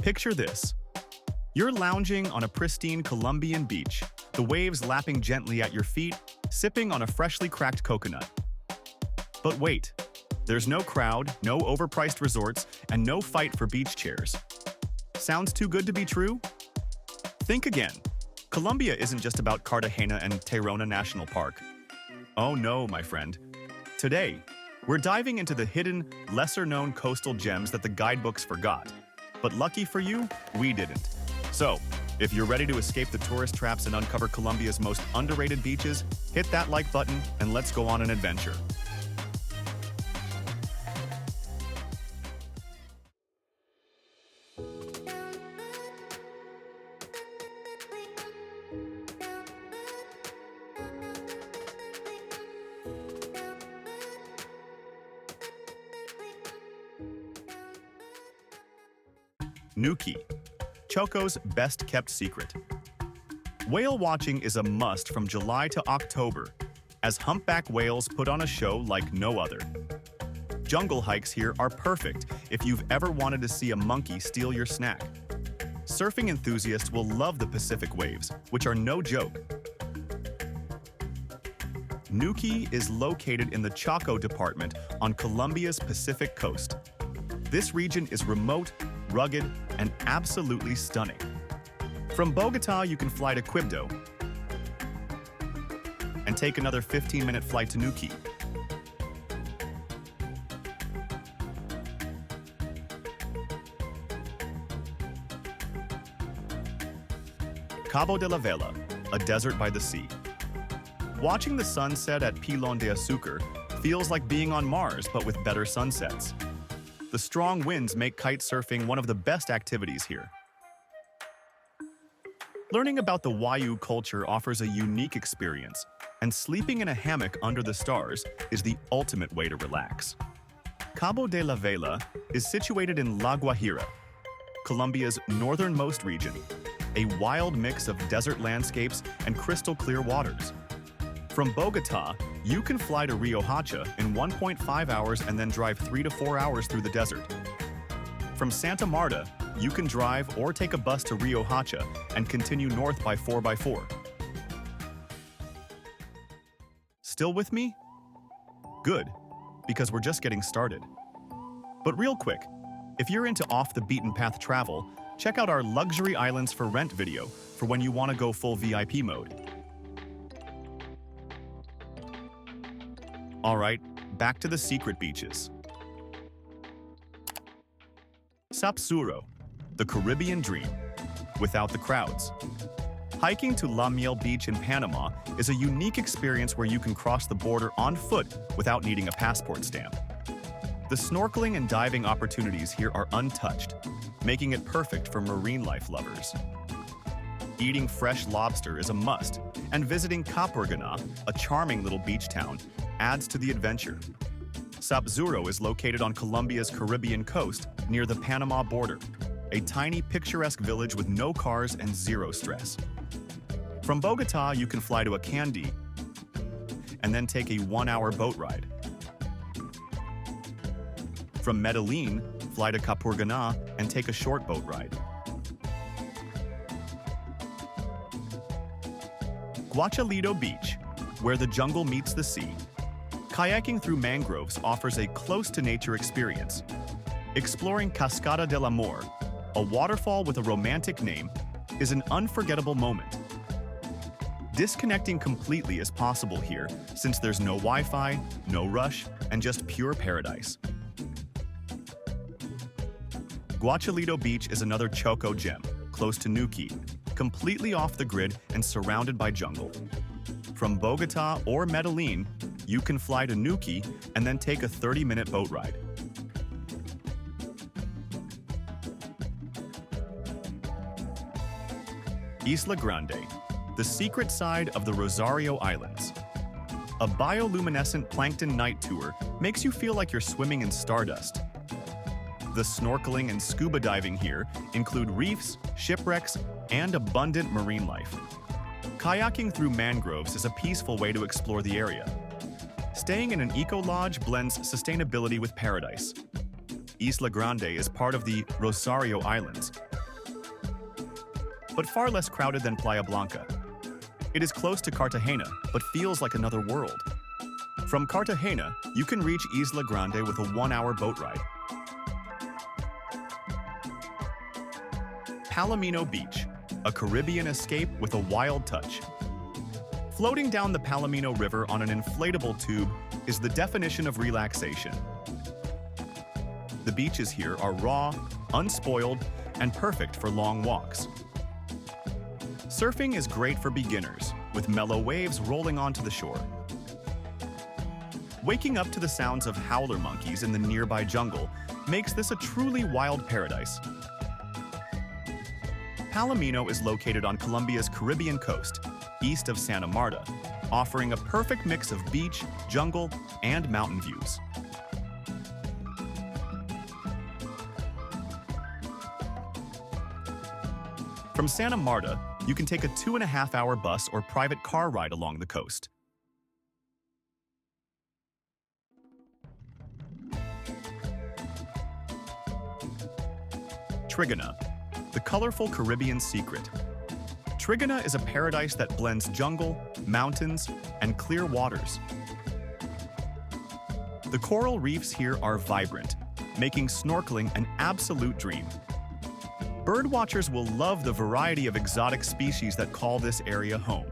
Picture this. You're lounging on a pristine Colombian beach, the waves lapping gently at your feet, sipping on a freshly cracked coconut. But wait, there's no crowd, no overpriced resorts, and no fight for beach chairs. Sounds too good to be true? Think again. Colombia isn't just about Cartagena-and-Tayrona National Park. Oh no, my friend. Today, we're diving into the hidden, lesser-known coastal gems that the guidebooks forgot. But lucky for you, we didn't. So, if you're ready to escape the tourist traps and uncover Colombia's most underrated beaches, hit that like button and let's go on an adventure. Nuki, Choco's best-kept secret. Whale watching is a must from July to October, as humpback whales put on a show like no other. Jungle hikes here are perfect if you've ever wanted to see a monkey steal your snack. Surfing enthusiasts will love the Pacific waves, which are no joke. Nuki is located in the Chaco department on Colombia's Pacific coast. This region is remote, rugged, and absolutely stunning. From Bogota, you can fly to Quibdó and take another 15-minute flight to Nuki. Cabo de la Vela, a desert by the sea. Watching the sunset at Pilón de Azúcar feels like being on Mars, but with better sunsets. The strong winds make kite surfing one of the best activities here. Learning about the Wayuu culture offers a unique experience, and sleeping in a hammock under the stars is the ultimate way to relax. Cabo de la Vela is situated in La Guajira, Colombia's northernmost region, a wild mix of desert landscapes and crystal-clear waters. From Bogota, you can fly to Riohacha in 1.5 hours and then drive 3 to 4 hours through the desert. From Santa Marta, you can drive or take a bus to Riohacha and continue north by 4x4. Still with me? Good, because we're just getting started. But real quick, if you're into off-the-beaten-path travel, check out our Luxury Islands for Rent video for when you want to go full VIP mode. Alright, back to the secret beaches. Sapzurro, the Caribbean dream, without the crowds. Hiking to La Miel Beach in Panama is a unique experience where you can cross the border on foot without needing a passport stamp. The snorkeling and diving opportunities here are untouched, making it perfect for marine life lovers. Eating fresh lobster is a must, and visiting Trigona, a charming little beach town, adds to the adventure. Sapzurro is located on Colombia's Caribbean coast near the Panama border, a tiny picturesque village with no cars and zero stress. From Bogota, you can fly to Acandí and then take a 1-hour boat ride. From Medellin, fly to Trigona and take a short boat ride. Guachalito Beach, where the jungle meets the sea. Kayaking through mangroves offers a close-to-nature experience. Exploring Cascada del Amor, a waterfall with a romantic name, is an unforgettable moment. Disconnecting completely is possible here since there's no Wi-Fi, no rush, and just pure paradise. Guachalito Beach is another Choco gem, close to Nuki, completely off the grid and surrounded by jungle. From Bogota or Medellin, you can fly to Nuki and then take a 30-minute boat ride. Isla Grande, the secret side of the Rosario Islands. A bioluminescent plankton night tour makes you feel like you're swimming in stardust. The snorkeling and scuba diving here include reefs, shipwrecks, and abundant marine life. Kayaking through mangroves is a peaceful way to explore the area. Staying in an eco-lodge blends sustainability with paradise. Isla Grande is part of the Rosario Islands, but far less crowded than Playa Blanca. It is close to Cartagena, but feels like another world. From Cartagena, you can reach Isla Grande with a 1-hour boat ride. Palomino Beach, a Caribbean escape with a wild touch. Floating down the Palomino River on an inflatable tube is the definition of relaxation. The beaches here are raw, unspoiled, and perfect for long walks. Surfing is great for beginners, with mellow waves rolling onto the shore. Waking up to the sounds of howler monkeys in the nearby jungle makes this a truly wild paradise. Palomino is located on Colombia's Caribbean coast, east of Santa Marta, offering a perfect mix of beach, jungle, and mountain views. From Santa Marta, you can take a 2.5-hour bus or private car ride along the coast. Trigona, the colorful Caribbean secret. Trigona is a paradise that blends jungle, mountains, and clear waters. The coral reefs here are vibrant, making snorkeling an absolute dream. Birdwatchers will love the variety of exotic species that call this area home.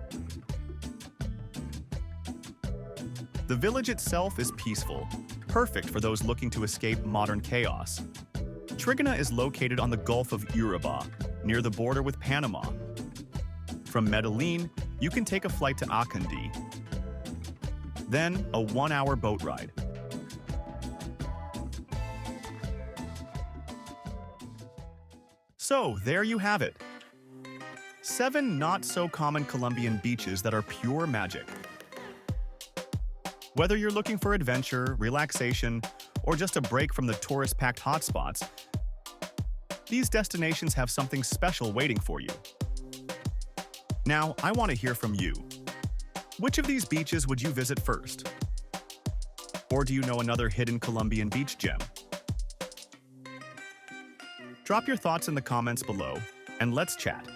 The village itself is peaceful, perfect for those looking to escape modern chaos. Trigona is located on the Gulf of Urabá, near the border with Panama. From Medellin, you can take a flight to Acandí, then a 1-hour boat ride. So, there you have it. 7 not-so-common Colombian beaches that are pure magic. Whether you're looking for adventure, relaxation, or just a break from the tourist-packed hotspots, these destinations have something special waiting for you. Now, I want to hear from you. Which of these beaches would you visit first? Or do you know another hidden Colombian beach gem? Drop your thoughts in the comments below, and let's chat.